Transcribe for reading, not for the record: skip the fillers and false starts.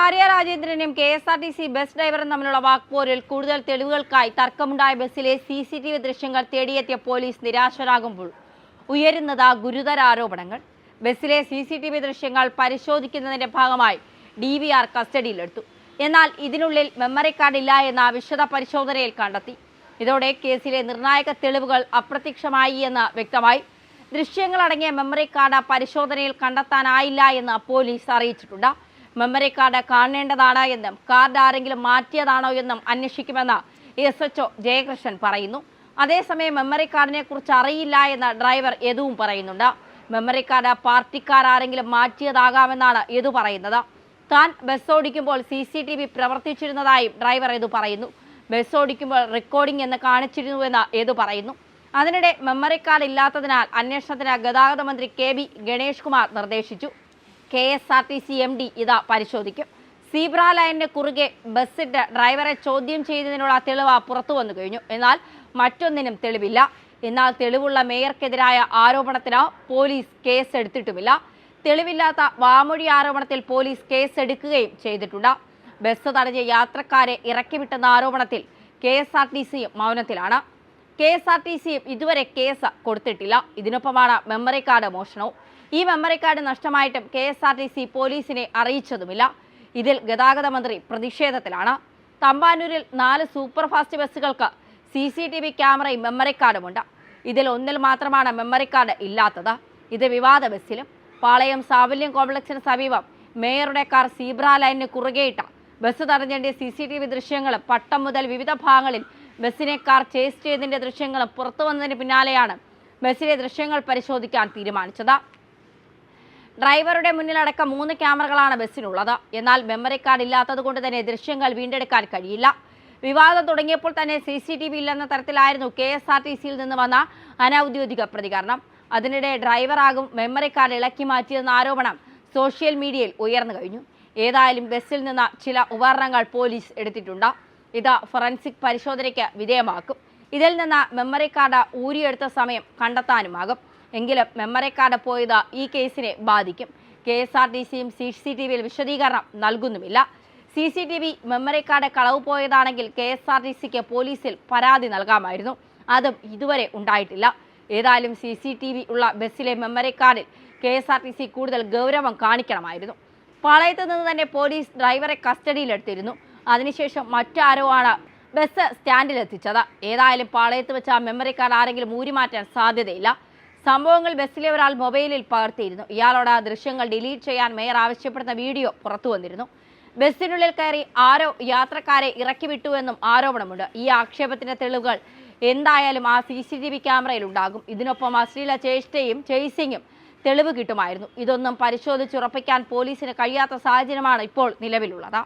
Arya രാജേന്ദ്രനും KSRTC bus ഡ്രൈവറും തമ്മിലുള്ള വാക്പോരിൽ കൂടുതൽ തെളിവുകൾക്കായി തർക്കമുണ്ടായ ബസ്സിലെ CCTV ദൃശ്യങ്ങൾ തേടിയെത്തിയ പോലീസ് നിരാശരാകുമ്പോൾ ഉയരുന്നത് ഗുരുതര ആരോപണങ്ങൾ. ബസ്സിലെ CCTV ദൃശ്യങ്ങൾ പരിശോധിക്കുന്നതിന്റെ ഭാഗമായി DVR കസ്റ്റഡിയിലെടുത്തു. എന്നാൽ ഇതിനുള്ളിൽ മെമ്മറി കാർഡ് ഇല്ല എന്ന വിശദ പരിശോധനയിൽ കണ്ടെത്തി. ഇതോടെ കേസിലെ നിർണായക തെളിവുകൾ അപ്രത്യക്ഷമായി എന്ന് വ്യക്തമായി. ദൃശ്യങ്ങളടങ്ങിയ മെമ്മറി കാർഡ് പരിശോധനയിൽ കണ്ടെത്താനായില്ല എന്ന് പോലീസ് അറിയിച്ചിട്ടുണ്ട്. മെമ്മറി കാർഡ് കാണേണ്ടതാണ് എന്നും കാർഡ് ആരെങ്കിലും മാറ്റിയതാണോ എന്നും അന്വേഷിക്കുമെന്ന് SHO ജയകൃഷ്ണൻ പറയുന്നു. അതേസമയം മെമ്മറി കാർഡിനെ കുറിച്ച് അറിയില്ല എന്ന് ഡ്രൈവർ യദുവും പറയുന്നുണ്ട്. മെമ്മറി കാർഡ് പാർട്ടിക്കാർ ആരെങ്കിലും മാറ്റിയതാകാമെന്നാണ് യദു പറയുന്നത്. താൻ ബസ് ഓടിക്കുമ്പോൾ CCTV പ്രവർത്തിച്ചിരുന്നതായും ഡ്രൈവർ യദു പറയുന്നു. ബസ് ഓടിക്കുമ്പോൾ റെക്കോർഡിംഗ് എന്ന് കാണിച്ചിരുന്നുവെന്ന് യദു പറയുന്നു. അതിനിടെ മെമ്മറി കാർഡ് ഇല്ലാത്തതിനാൽ അന്വേഷണത്തിന് ഗതാഗത മന്ത്രി KB ഗണേഷ് കുമാർ നിർദ്ദേശിച്ചു. KSRTC MD ഇത് പരിശോധിക്കും. സീബ്ര ലൈനിന് കുറുകെ ബസ്സിട്ട് ഡ്രൈവറെ ചോദ്യം ചെയ്തതിനുള്ള തെളിവ് പുറത്തു വന്നു കഴിഞ്ഞു. എന്നാൽ മറ്റൊന്നിനും തെളിവില്ല. എന്നാൽ തെളിവുള്ള മേയർക്കെതിരായ ആരോപണത്തിന് പോലീസ് കേസ് എടുത്തിട്ടുമില്ല. തെളിവില്ലാത്ത വാമൊഴി ആരോപണത്തിൽ പോലീസ് കേസ് എടുക്കുകയും ചെയ്തിട്ടുണ്ട്. ബസ് തടഞ്ഞ യാത്രക്കാരെ ഇറക്കിവിട്ടെന്ന ആരോപണത്തിൽ KSRTC മൗനത്തിലാണ്. KSRTC ഇതുവരെ കേസ് കൊടുത്തിട്ടില്ല. ഇതിനൊപ്പമാണ് മെമ്മറി കാർഡ് മോഷണവും. ഈ മെമ്മറി കാർഡ് നഷ്ടമായിട്ടും KSRTC പോലീസിനെ അറിയിച്ചതുമില്ല. ഇതിൽ ഗതാഗത മന്ത്രി പ്രതിഷേധത്തിലാണ്. തമ്പാനൂരിൽ 4 സൂപ്പർ ഫാസ്റ്റ് ബസ്സുകൾക്ക് CCTV ക്യാമറയും മെമ്മറി കാർഡുമുണ്ട്. ഇതിൽ ഒന്നിൽ മാത്രമാണ് മെമ്മറി കാർഡ് ഇല്ലാത്തത്. ഇത് വിവാദ ബസ്സിലും. പാളയം സാവല്യം കോംപ്ലക്സിന് സമീപം മേയറുടെ കാർ സീബ്ര ലൈനിന് കുറുകെയിട്ട ബസ് തടഞ്ഞതിന്റെ CCTV ദൃശ്യങ്ങളും പട്ടം മുതൽ വിവിധ ഭാഗങ്ങളിൽ ബസ്സിനെ കാർ ചേസ് ചെയ്തതിന്റെ ദൃശ്യങ്ങളും പുറത്തു വന്നതിന് പിന്നാലെയാണ് ബസ്സിലെ ദൃശ്യങ്ങൾ പരിശോധിക്കാൻ തീരുമാനിച്ചത്. ഡ്രൈവറുടെ മുന്നിലടക്കം 3 ക്യാമറകളാണ് ബസ്സിനുള്ളത്. എന്നാൽ മെമ്മറി കാർഡ് ഇല്ലാത്തത് കൊണ്ട് തന്നെ ദൃശ്യങ്ങൾ വീണ്ടെടുക്കാൻ കഴിയില്ല. വിവാദം തുടങ്ങിയപ്പോൾ തന്നെ CCTV ഇല്ലെന്ന തരത്തിലായിരുന്നു KSRTCയിൽ നിന്ന് വന്ന അനൌദ്യോഗിക പ്രതികരണം. അതിനിടെ ഡ്രൈവറാകും മെമ്മറി കാർഡ് ഇളക്കി മാറ്റിയെന്ന ആരോപണം സോഷ്യൽ മീഡിയയിൽ ഉയർന്നു കഴിഞ്ഞു. ഏതായാലും ബസ്സിൽ നിന്ന് ചില ഉപകരണങ്ങൾ പോലീസ് എടുത്തിട്ടുണ്ട്. ഇത് ഫോറൻസിക് പരിശോധനയ്ക്ക് വിധേയമാക്കും. ഇതിൽ നിന്ന് മെമ്മറി കാർഡ് ഊരിയെടുത്ത സമയം കണ്ടെത്താനുമാകും. എങ്കിലും മെമ്മറി കാർഡ് പോയത് ഈ കേസിനെ ബാധിക്കും. KSRTCയും CCTVയിൽ വിശദീകരണം നൽകുന്നുമില്ല. CCTV മെമ്മറി കാർഡ് കളവ് പോയതാണെങ്കിൽ KSRTCക്ക് പോലീസിൽ പരാതി നൽകാമായിരുന്നു. അതും ഇതുവരെ ഉണ്ടായിട്ടില്ല. ഏതായാലും CCTV ഉള്ള ബസ്സിലെ മെമ്മറി കാർഡിൽ KSRTC കൂടുതൽ ഗൗരവം കാണിക്കണമായിരുന്നു. പാളയത്ത് നിന്ന് തന്നെ പോലീസ് ഡ്രൈവറെ കസ്റ്റഡിയിലെടുത്തിരുന്നു. അതിനുശേഷം മറ്റാരോ ആണ് ബസ് സ്റ്റാൻഡിലെത്തിച്ചത്. ഏതായാലും പാളയത്ത് വെച്ച് ആ മെമ്മറി കാർഡ് ആരെങ്കിലും ഊരിമാറ്റാൻ സാധ്യതയില്ല. സംഭവങ്ങൾ ബസ്സിലെ ഒരാൾ മൊബൈലിൽ പകർത്തിയിരുന്നു. ഇയാളോട് ദൃശ്യങ്ങൾ ഡിലീറ്റ് ചെയ്യാൻ മേയർ ആവശ്യപ്പെടുന്ന വീഡിയോ പുറത്തു വന്നിരുന്നു. ബസ്സിനുള്ളിൽ കയറി ആരോ യാത്രക്കാരെ ഇറക്കി വിട്ടുവെന്നും ആരോപണമുണ്ട്. ഈ ആക്ഷേപത്തിന്റെ തെളിവുകൾ എന്തായാലും ആ CCTV ക്യാമറയിൽ ഉണ്ടാകും. ഇതിനൊപ്പം അശ്ലീല ചേഷ്ടയും ചേസിങ്ങും തെളിവ് കിട്ടുമായിരുന്നു. ഇതൊന്നും പരിശോധിച്ചുറപ്പിക്കാൻ പോലീസിന് കഴിയാത്ത സാഹചര്യമാണ് ഇപ്പോൾ നിലവിലുള്ളത്.